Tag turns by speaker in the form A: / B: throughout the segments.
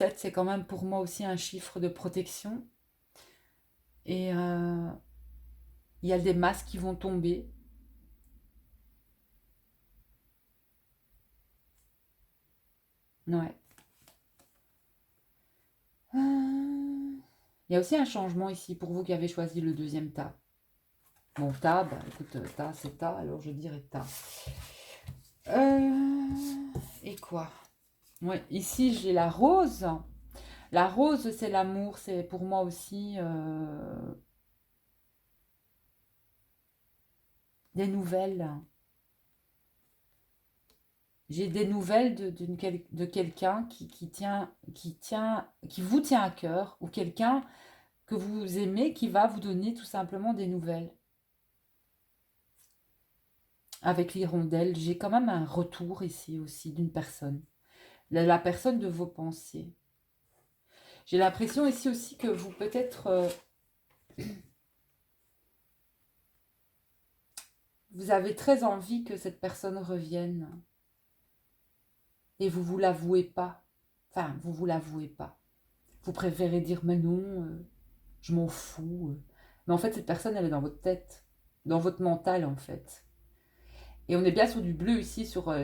A: 7, c'est quand même pour moi aussi un chiffre de protection. Et il y a des masques qui vont tomber. Ouais. Il y a aussi un changement ici pour vous qui avez choisi le deuxième tas. Bon, tas, bah écoute, tas c'est tas, alors je dirais tas. Et quoi? Ouais, ici j'ai la rose. La rose, c'est l'amour, c'est pour moi aussi des nouvelles. J'ai des nouvelles de quelqu'un qui vous tient à cœur, ou quelqu'un que vous aimez qui va vous donner tout simplement des nouvelles. Avec l'hirondelle, j'ai quand même un retour ici aussi d'une personne. La personne de vos pensées. J'ai l'impression ici aussi que vous peut-être vous avez très envie que cette personne revienne et vous l'avouez pas. Enfin, vous l'avouez pas. Vous préférez dire mais non, je m'en fous. Mais en fait, cette personne, elle est dans votre tête, dans votre mental en fait. Et on est bien sur du bleu ici, sur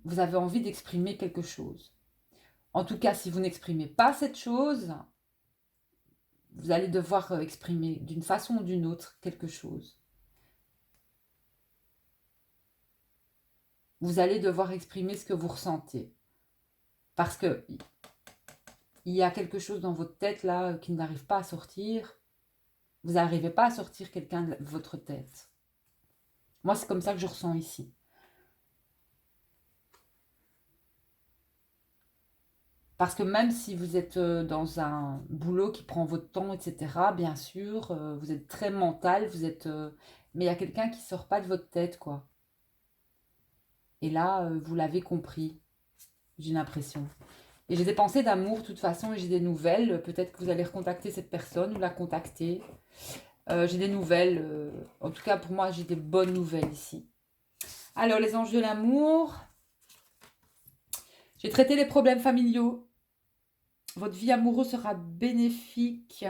A: vous avez envie d'exprimer quelque chose. En tout cas, si vous n'exprimez pas cette chose, vous allez devoir exprimer d'une façon ou d'une autre quelque chose. Vous allez devoir exprimer ce que vous ressentez. Parce que il y a quelque chose dans votre tête là qui n'arrive pas à sortir. Vous n'arrivez pas à sortir quelqu'un de votre tête. Moi, c'est comme ça que je ressens ici. Parce que même si vous êtes dans un boulot qui prend votre temps, etc., bien sûr, vous êtes très mental, mais il y a quelqu'un qui sort pas de votre tête, quoi. Et là, vous l'avez compris, j'ai l'impression. Et j'ai des pensées d'amour, de toute façon, et j'ai des nouvelles. Peut-être que vous allez recontacter cette personne ou la contacter. J'ai des nouvelles. En tout cas, pour moi, j'ai des bonnes nouvelles ici. Alors, les anges de l'amour. J'ai traité les problèmes familiaux. Votre vie amoureuse sera bénéfique.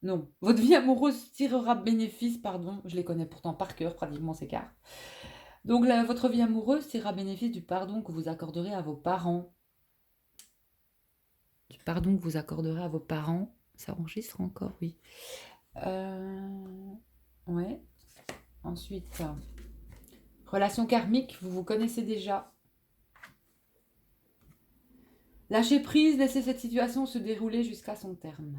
A: Non, votre vie amoureuse tirera bénéfice, pardon. Je les connais pourtant par cœur, pratiquement ces cartes. Donc, votre vie amoureuse tirera bénéfice du pardon que vous accorderez à vos parents. Du pardon que vous accorderez à vos parents. Ça enregistre encore, oui. Ouais. Ensuite, relation karmique, vous vous connaissez déjà. Lâchez prise, laissez cette situation se dérouler jusqu'à son terme.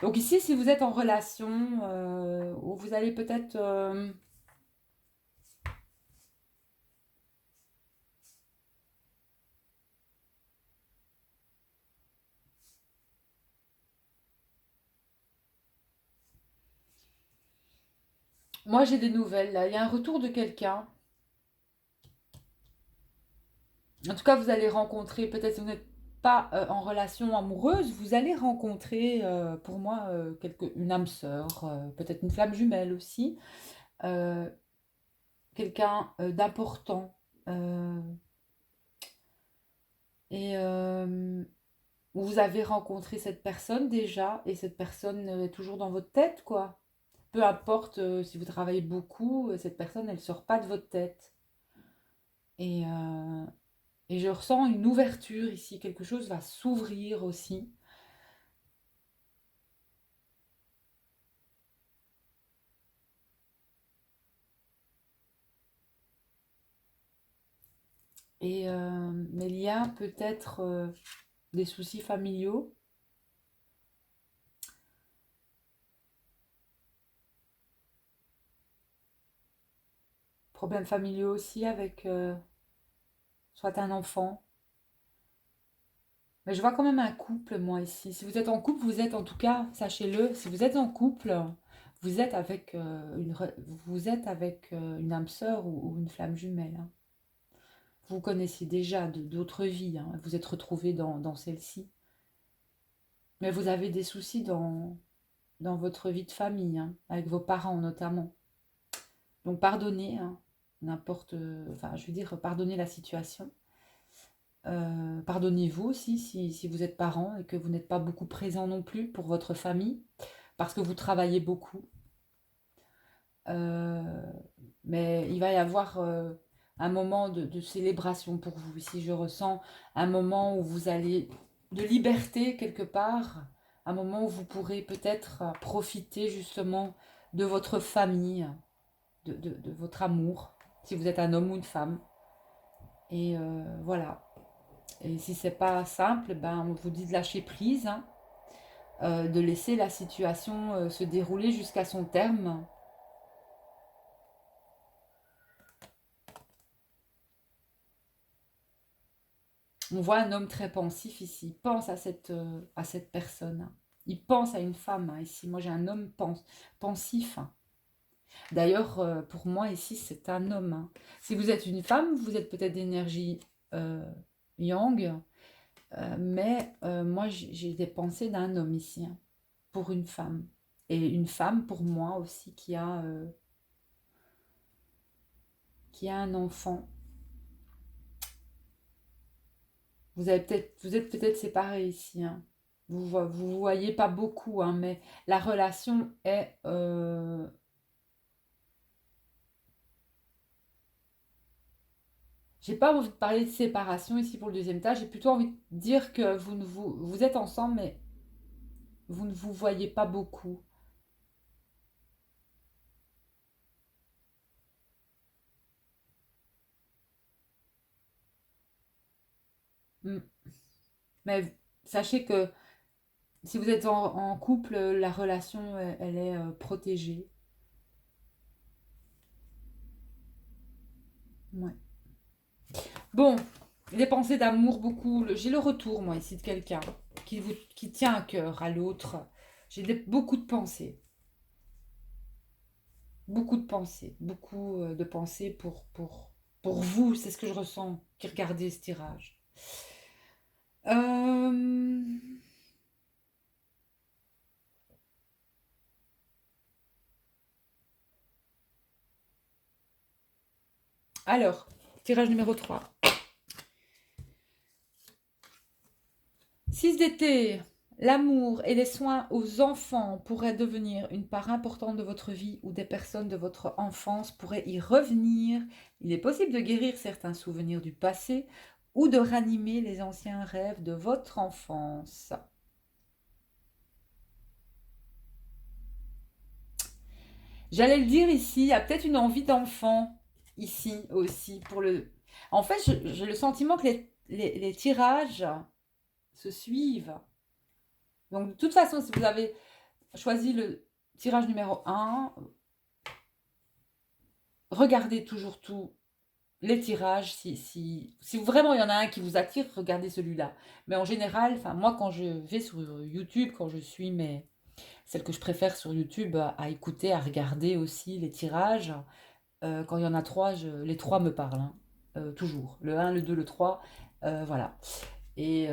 A: Donc ici, si vous êtes en relation, où vous allez peut-être... moi, j'ai des nouvelles, là. Il y a un retour de quelqu'un. En tout cas, vous allez rencontrer, peut-être si vous n'êtes pas en relation amoureuse, vous allez rencontrer, pour moi, une âme sœur, peut-être une flamme jumelle aussi. euh, Quelqu'un d'important. euh, et vous avez rencontré cette personne déjà, et cette personne est toujours dans votre tête, quoi. Peu importe si vous travaillez beaucoup, cette personne, elle sort pas de votre tête. Et, euh, et je ressens une ouverture ici, quelque chose va s'ouvrir aussi. Mais il y a peut-être des soucis familiaux, problèmes familiaux aussi avec soit un enfant. Mais je vois quand même un couple, moi, ici. Si vous êtes en couple, vous êtes en tout cas, sachez-le, si vous êtes en couple, vous êtes avec, vous êtes avec une âme sœur ou une flamme jumelle, hein. Vous connaissiez déjà d'autres vies, hein. Vous êtes retrouvés dans celle-ci. Mais vous avez des soucis dans votre vie de famille, hein, avec vos parents notamment. Donc pardonnez, hein, n'importe, enfin je veux dire, pardonnez la situation. Pardonnez-vous aussi si vous êtes parent et que vous n'êtes pas beaucoup présent non plus pour votre famille, parce que vous travaillez beaucoup. Euh, mais il va y avoir un moment de célébration pour vous. Ici, je ressens un moment où vous allez de liberté quelque part, un moment où vous pourrez peut-être profiter justement de votre famille, de votre amour, si vous êtes un homme ou une femme. Et voilà. Et si c'est pas simple, ben on vous dit de lâcher prise, hein, de laisser la situation se dérouler jusqu'à son terme. On voit un homme très pensif ici. Il pense à cette personne, hein. Il pense à une femme, hein, ici. Moi, j'ai un homme pensif, hein. D'ailleurs, pour moi, ici, c'est un homme, hein. Si vous êtes une femme, vous êtes peut-être d'énergie euh, yang, mais moi, j'ai des pensées d'un homme ici, hein, pour une femme. Et une femme, pour moi aussi, qui a un enfant. Vous êtes peut-être séparés ici, hein. Vous voyez pas beaucoup, hein, mais la relation est. J'ai pas envie de parler de séparation ici pour le deuxième tas. J'ai plutôt envie de dire que vous êtes ensemble, mais vous ne vous voyez pas beaucoup. Mm. Mais sachez que si vous êtes en couple, la relation, elle est protégée. Ouais. Bon, les pensées d'amour, beaucoup. J'ai le retour, moi, ici, de quelqu'un qui tient à cœur à l'autre. Beaucoup de pensées. Beaucoup de pensées. Beaucoup de pensées pour vous. C'est ce que je ressens qui regardez ce tirage. Euh, Alors, tirage numéro 3. 6 d'été. L'amour et les soins aux enfants pourraient devenir une part importante de votre vie ou des personnes de votre enfance pourraient y revenir. Il est possible de guérir certains souvenirs du passé ou de ranimer les anciens rêves de votre enfance. J'allais le dire ici, il y a peut-être une envie d'enfant ici aussi pour le. En fait, j'ai le sentiment que les tirages se suivent. Donc, de toute façon, si vous avez choisi le tirage numéro 1, regardez toujours tous les tirages. Si vraiment il y en a un qui vous attire, regardez celui-là. Mais en général, enfin, moi, quand je vais sur YouTube, quand je suis celle que je préfère sur YouTube à écouter, à regarder aussi les tirages, quand il y en a trois, les trois me parlent, hein. Toujours. Le un, le 2, le 3, voilà. Et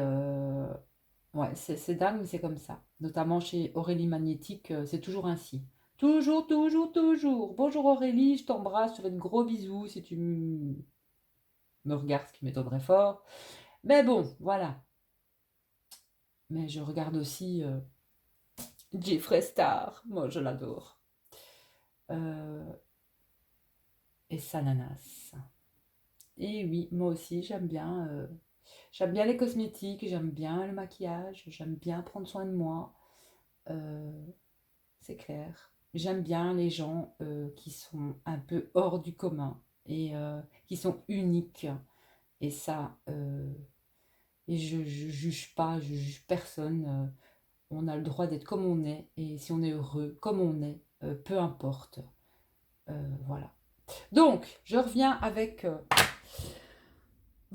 A: ouais, c'est dingue, mais c'est comme ça. Notamment chez Aurélie Magnétique, c'est toujours ainsi. Toujours, toujours, toujours. Bonjour Aurélie, je t'embrasse, je te fais de gros bisous si tu me regardes, ce qui m'étonnerait fort. Mais bon, voilà. Mais je regarde aussi Jeffree Star, moi je l'adore. Euh, et Sananas. Et oui, moi aussi j'aime bien les cosmétiques, j'aime bien le maquillage, j'aime bien prendre soin de moi. Euh, c'est clair. J'aime bien les gens qui sont un peu hors du commun et qui sont uniques. Et ça, et je juge pas, je juge personne. On a le droit d'être comme on est. Et si on est heureux comme on est, peu importe. Voilà. Donc, je reviens avec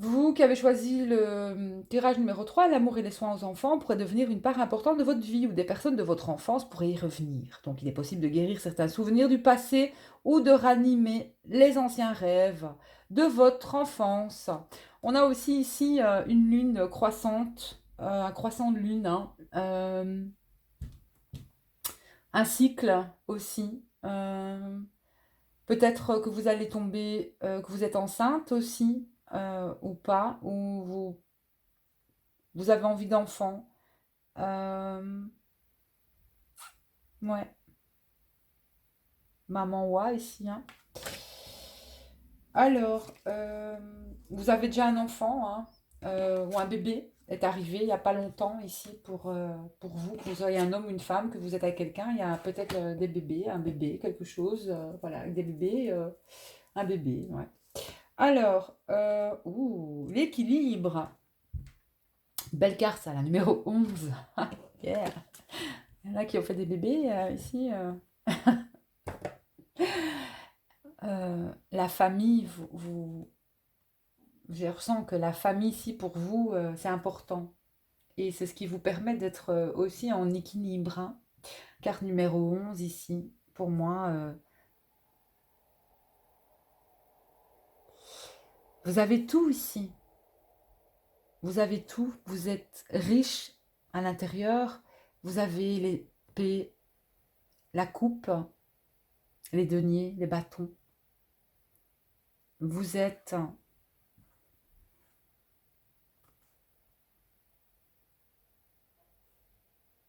A: vous qui avez choisi le tirage numéro 3, l'amour et les soins aux enfants pourraient devenir une part importante de votre vie ou des personnes de votre enfance pourraient y revenir. Donc il est possible de guérir certains souvenirs du passé ou de ranimer les anciens rêves de votre enfance. On a aussi ici une lune croissante, un croissant de lune, hein, un cycle aussi. Peut-être que vous allez tomber, que vous êtes enceinte aussi, ou pas, ou vous Vous avez envie d'enfant. Euh, ouais, maman Wa ici, hein. Alors, vous avez déjà un enfant, hein, ou un bébé est arrivé il n'y a pas longtemps ici pour vous, que vous soyez un homme ou une femme, que vous êtes avec quelqu'un, il y a peut-être des bébés, un bébé, quelque chose, voilà, avec des bébés, un bébé, ouais. Alors, l'équilibre. Belle carte, ça, la numéro 11. Yeah. Il y en a qui ont fait des bébés ici. La famille, je ressens que la famille ici pour vous, c'est important. Et c'est ce qui vous permet d'être aussi en équilibre, hein. Carte numéro 11 ici, pour moi. Vous avez tout ici. Vous avez tout. Vous êtes riche à l'intérieur. Vous avez l'épée, la coupe, les deniers, les bâtons. Vous êtes...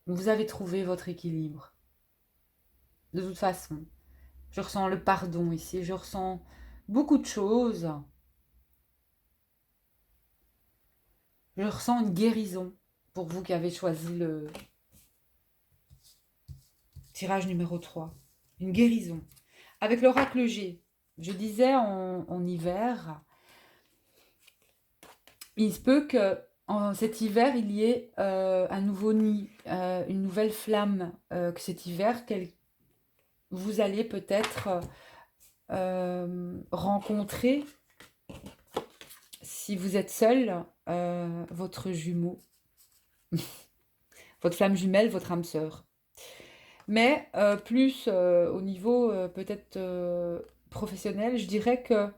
A: Vous avez trouvé votre équilibre. De toute façon, je ressens le pardon ici. Je ressens beaucoup de choses. Je ressens une guérison pour vous qui avez choisi le tirage numéro 3. Une guérison. Avec l'oracle G, je disais en hiver, il se peut que en cet hiver, il y ait un nouveau nid, une nouvelle flamme, que cet hiver, vous allez peut-être rencontrer, si vous êtes seul, votre jumeau, votre flamme jumelle, votre âme sœur. Mais plus au niveau peut-être professionnel, je dirais que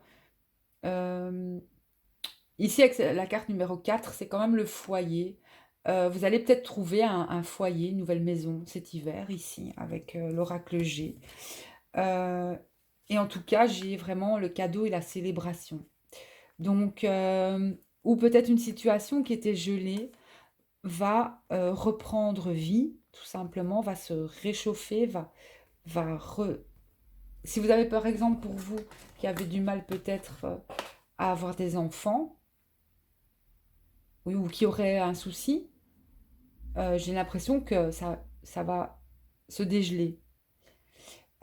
A: ici, avec la carte numéro 4, c'est quand même le foyer. Vous allez peut-être trouver un foyer, une nouvelle maison cet hiver, ici, avec l'oracle G. Euh, et en tout cas, j'ai vraiment le cadeau et la célébration. Donc, ou peut-être une situation qui était gelée va reprendre vie, tout simplement, va se réchauffer, va re... Si vous avez par exemple pour vous qui avez du mal peut-être à avoir des enfants, oui, ou qui auraient un souci, j'ai l'impression que ça va se dégeler.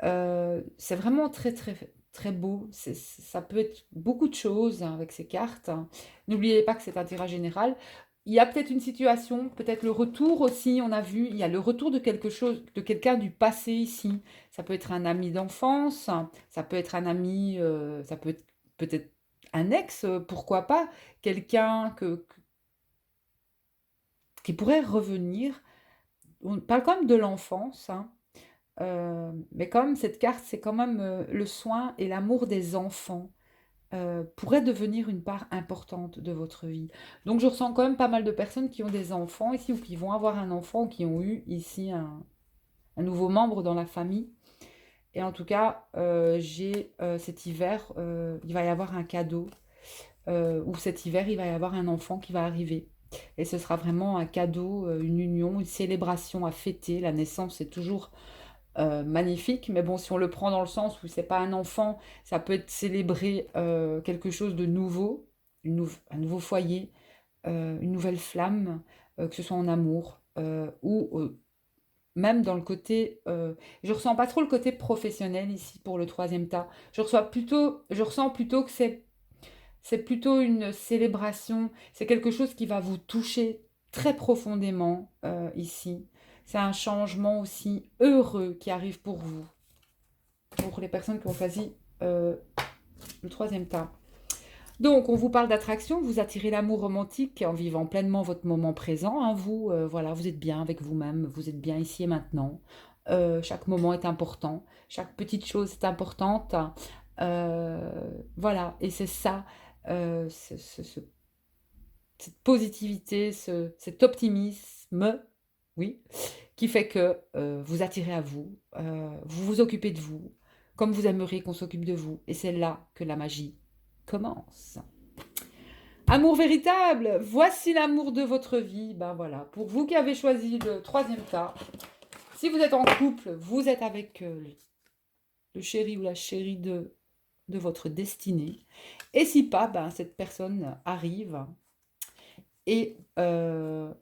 A: C'est vraiment très très très beau. Ça peut être beaucoup de choses hein, avec ces cartes, hein. N'oubliez pas que c'est un tirage général. Il y a peut-être une situation, peut-être le retour aussi, on a vu, il y a le retour de quelque chose, de quelqu'un du passé ici. Ça peut être un ami d'enfance, ça peut être un ami, ça peut être peut-être un ex, pourquoi pas, quelqu'un qui pourrait revenir. On parle quand même de l'enfance, hein. Mais quand même, cette carte, c'est quand même le soin et l'amour des enfants pourrait devenir une part importante de votre vie. Donc, je ressens quand même pas mal de personnes qui ont des enfants ici ou qui vont avoir un enfant ou qui ont eu ici un nouveau membre dans la famille. Et en tout cas, j'ai cet hiver, il va y avoir un cadeau ou cet hiver, il va y avoir un enfant qui va arriver. Et ce sera vraiment un cadeau, une union, une célébration à fêter. La naissance, c'est toujours magnifique, mais bon, si on le prend dans le sens où c'est pas un enfant, ça peut être célébrer quelque chose de nouveau, un nouveau foyer, une nouvelle flamme, que ce soit en amour ou même dans le côté. Je ressens pas trop le côté professionnel ici pour le troisième tas. Je ressens plutôt que c'est plutôt une célébration, c'est quelque chose qui va vous toucher très profondément ici. C'est un changement aussi heureux qui arrive pour vous, pour les personnes qui ont choisi le troisième tas. Donc, on vous parle d'attraction, vous attirez l'amour romantique en vivant pleinement votre moment présent, hein. Vous, voilà, vous êtes bien avec vous-même, vous êtes bien ici et maintenant. Chaque moment est important, chaque petite chose est importante. Voilà, et c'est ça, cette positivité, cet optimisme, oui, qui fait que vous attirez à vous, vous vous occupez de vous, comme vous aimeriez qu'on s'occupe de vous. Et c'est là que la magie commence. Amour véritable, voici l'amour de votre vie. Ben voilà, pour vous qui avez choisi le troisième cas, si vous êtes en couple, vous êtes avec le chéri ou la chérie de votre destinée. Et si pas, ben, cette personne arrive et peu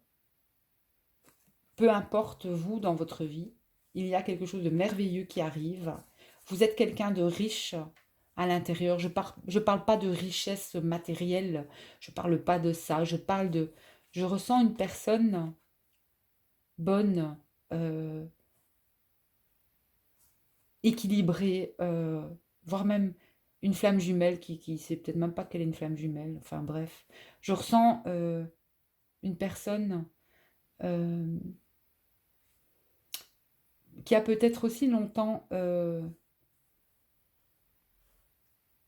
A: importe vous dans votre vie, il y a quelque chose de merveilleux qui arrive. Vous êtes quelqu'un de riche à l'intérieur. Je parle pas de richesse matérielle, je parle pas de ça. Je ressens une personne bonne, équilibrée, voire même une flamme jumelle qui sait peut-être même pas qu'elle est une flamme jumelle. Enfin bref, je ressens une personne qui a peut-être aussi longtemps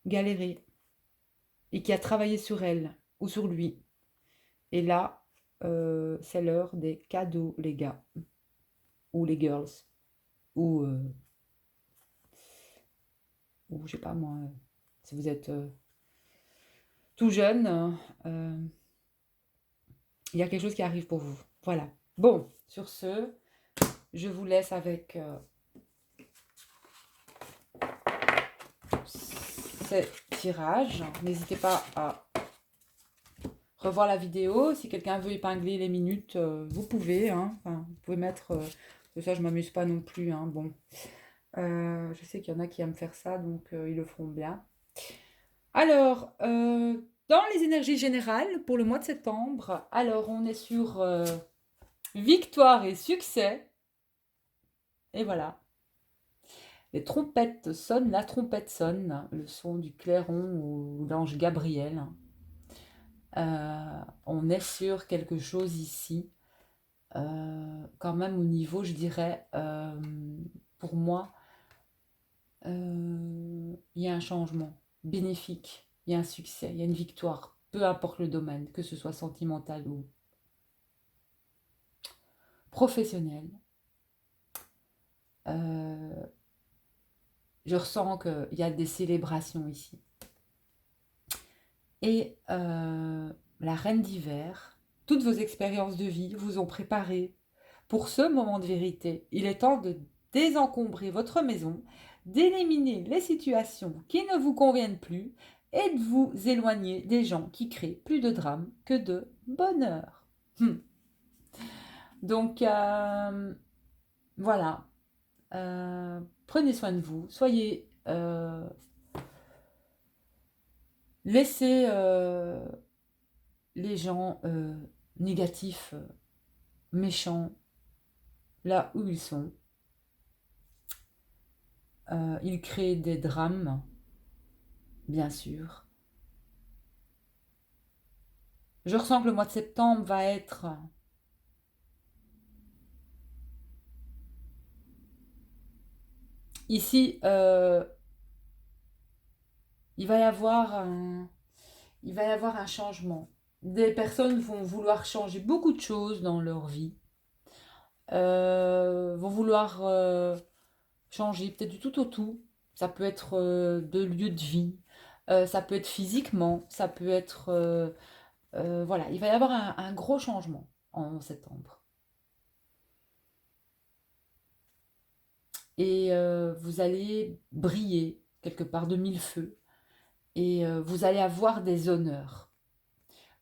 A: galéré et qui a travaillé sur elle ou sur lui. Et là, c'est l'heure des cadeaux, les gars, ou les girls, ou, je sais pas moi, si vous êtes tout jeune, il y a quelque chose qui arrive pour vous. Voilà. Bon, sur ce, je vous laisse avec ces tirages. N'hésitez pas à revoir la vidéo. Si quelqu'un veut épingler les minutes, vous pouvez. Hein. Enfin, vous pouvez mettre... ça, je m'amuse pas non plus. Hein. Bon. Je sais qu'il y en a qui aiment faire ça, donc ils le feront bien. Alors, dans les énergies générales, pour le mois de septembre, alors on est sur victoire et succès. Et voilà. Les trompettes sonnent, la trompette sonne, le son du clairon ou l'ange Gabriel. On est sur quelque chose ici, quand même au niveau, je dirais, pour moi, il y a un changement bénéfique, il y a un succès, il y a une victoire, peu importe le domaine, que ce soit sentimental ou professionnel. Je ressens qu'il y a des célébrations ici. Et la reine d'hiver, toutes vos expériences de vie vous ont préparé pour ce moment de vérité. Il est temps de désencombrer votre maison, d'éliminer les situations qui ne vous conviennent plus et de vous éloigner des gens qui créent plus de drame que de bonheur. Donc, voilà. Prenez soin de vous. Soyez... laissez les gens négatifs, méchants, là où ils sont. Ils créent des drames, bien sûr. Je ressens que le mois de septembre va être ici. Il va y avoir un changement. Des personnes vont vouloir changer beaucoup de choses dans leur vie. Vont vouloir changer peut-être du tout au tout. Ça peut être de lieu de vie. Ça peut être physiquement. Ça peut être... voilà, il va y avoir un gros changement en septembre. Et vous allez briller quelque part de mille feux. Et vous allez avoir des honneurs.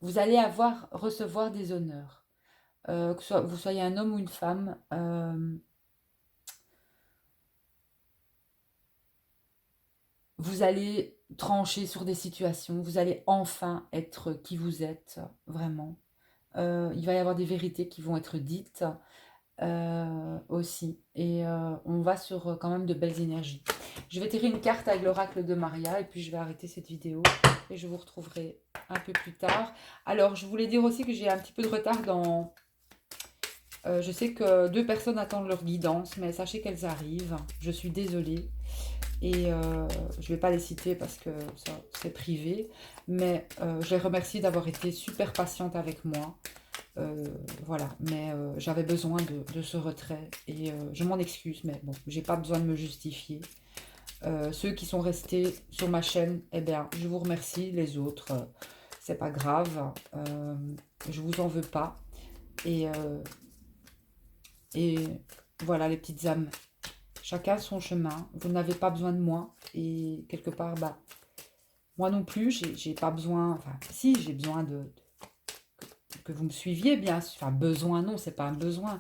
A: Vous allez recevoir des honneurs. Que vous soyez un homme ou une femme, vous allez trancher sur des situations, vous allez enfin être qui vous êtes, vraiment. Il va y avoir des vérités qui vont être dites aussi. Et on va sur quand même de belles énergies. Je vais tirer une carte avec l'oracle de Maria et puis je vais arrêter cette vidéo et je vous retrouverai un peu plus tard. Alors, je voulais dire aussi que j'ai un petit peu de retard dans... je sais que 2 personnes attendent leur guidance, mais sachez qu'elles arrivent. Je suis désolée. Et je ne vais pas les citer parce que c'est privé. Mais je les remercie d'avoir été super patientes avec moi. Voilà, mais j'avais besoin de ce retrait. Et je m'en excuse, mais bon, j'ai pas besoin de me justifier. Ceux qui sont restés sur ma chaîne, eh bien, je vous remercie. Les autres, c'est pas grave, je vous en veux pas. Et, et voilà les petites âmes, chacun son chemin. Vous n'avez pas besoin de moi. Et quelque part, bah, moi non plus, j'ai pas besoin, enfin si, j'ai besoin que vous me suiviez bien sûr. Enfin, besoin, non, c'est pas un besoin.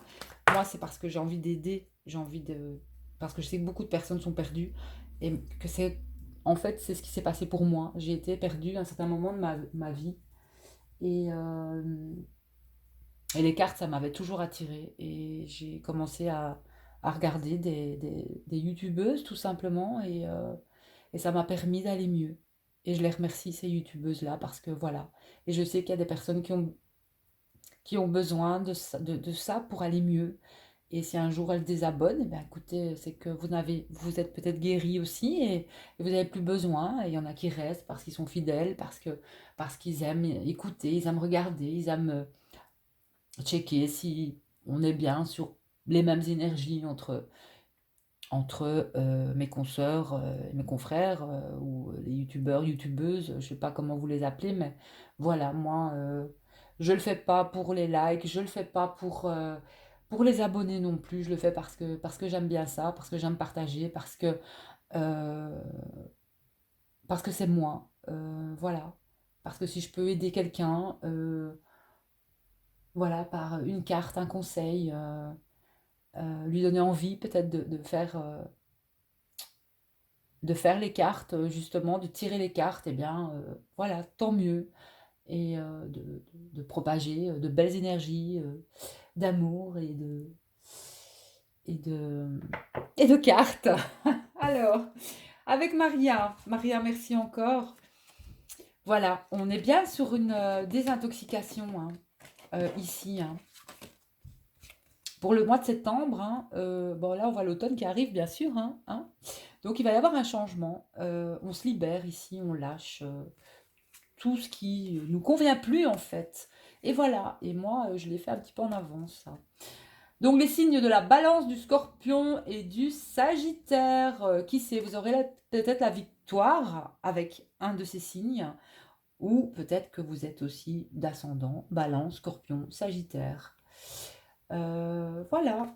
A: Moi, c'est parce que j'ai envie d'aider, j'ai envie de... Parce que je sais que beaucoup de personnes sont perdues et que c'est... En fait, c'est ce qui s'est passé pour moi. J'ai été perdue à un certain moment de ma vie. Et, et les cartes, ça m'avait toujours attirée. Et j'ai commencé à regarder des youtubeuses, tout simplement. Et ça m'a permis d'aller mieux. Et je les remercie, ces youtubeuses-là, parce que voilà. Et je sais qu'il y a des personnes qui ont besoin de ça pour aller mieux. Et si un jour elles désabonnent, eh bien, écoutez, c'est que vous êtes peut-être guéri aussi et vous n'avez plus besoin. Et il y en a qui restent parce qu'ils sont fidèles, parce qu'ils aiment écouter, ils aiment regarder, ils aiment checker si on est bien sur les mêmes énergies entre mes consoeurs, mes confrères ou les youtubeurs, youtubeuses, je ne sais pas comment vous les appelez, mais voilà, moi, je le fais pas pour les likes, je le fais pas pour les abonnés non plus, je le fais parce que j'aime bien ça, parce que j'aime partager, euh, parce que c'est moi, voilà. Parce que si je peux aider quelqu'un, voilà, par une carte, un conseil, lui donner envie peut-être de faire les cartes, justement, de tirer les cartes, et bien voilà, tant mieux. Et de propager de belles énergies, d'amour et de, et de cartes. Alors, avec Maria, merci encore. Voilà, on est bien sur une désintoxication hein, ici. Hein. Pour le mois de septembre, hein, bon là on voit l'automne qui arrive bien sûr. Hein. Donc il va y avoir un changement. On se libère ici, on lâche tout ce qui nous convient plus en fait. Et voilà, et moi je l'ai fait un petit peu en avance. Hein. Donc les signes de la balance, du scorpion et du sagittaire. Qui sait, vous aurez peut-être la victoire avec un de ces signes. Ou peut-être que vous êtes aussi d'ascendant, balance, scorpion, sagittaire. Voilà.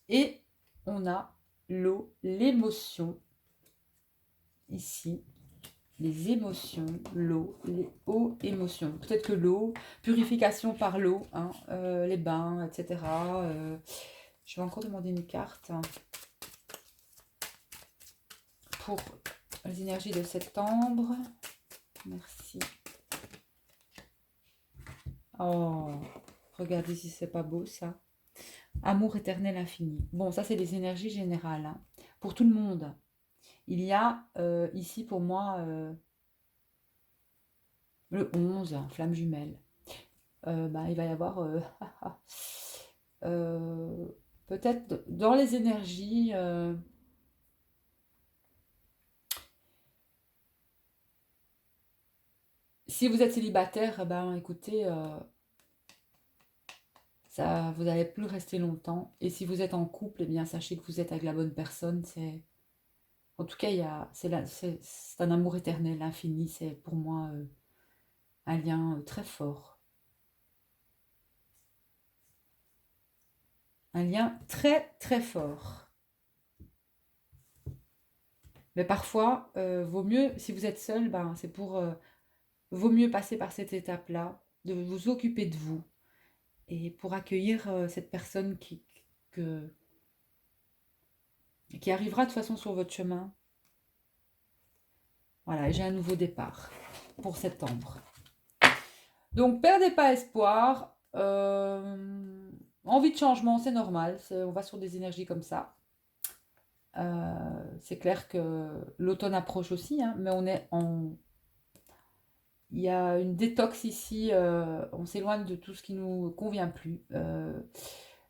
A: Et on a l'eau, l'émotion. Ici, les émotions, l'eau, les hauts émotions. Peut-être que l'eau, purification par l'eau, hein, les bains, etc. Je vais encore demander une carte hein, pour les énergies de septembre. Merci. Oh, regardez si c'est pas beau ça. Amour éternel infini. Bon, ça c'est les énergies générales. Hein. Pour tout le monde. Il y a ici pour moi le 11, flamme jumelle. Il va y avoir peut-être dans les énergies si vous êtes célibataire, écoutez, ça, vous n'allez plus rester longtemps. Et si vous êtes en couple, eh bien, sachez que vous êtes avec la bonne personne. En tout cas, c'est un amour éternel, infini. C'est pour moi un lien très fort. Un lien très, très fort. Mais parfois, vaut mieux, si vous êtes seul, c'est vaut mieux passer par cette étape-là, de vous occuper de vous. Et pour accueillir cette personne qui arrivera de toute façon sur votre chemin. Voilà, j'ai un nouveau départ pour septembre. Donc, perdez pas espoir. Envie de changement, c'est normal. On va sur des énergies comme ça. C'est clair que l'automne approche aussi, hein, mais il y a une détox ici. On s'éloigne de tout ce qui nous convient plus.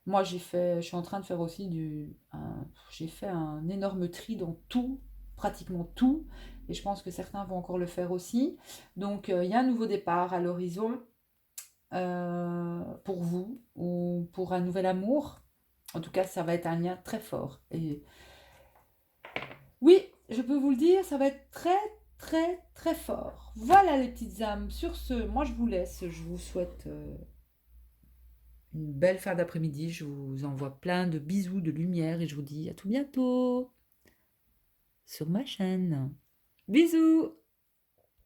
A: Moi, je suis en train de faire aussi j'ai fait un énorme tri dans tout, pratiquement tout, et je pense que certains vont encore le faire aussi. Donc, il y a un nouveau départ à l'horizon pour vous ou pour un nouvel amour. En tout cas, ça va être un lien très fort. Et oui, je peux vous le dire, ça va être très, très très fort. Voilà les petites âmes. Sur ce, moi je vous laisse. Je vous souhaite une belle fin d'après-midi. Je vous envoie plein de bisous, de lumière et je vous dis à tout bientôt sur ma chaîne. Bisous!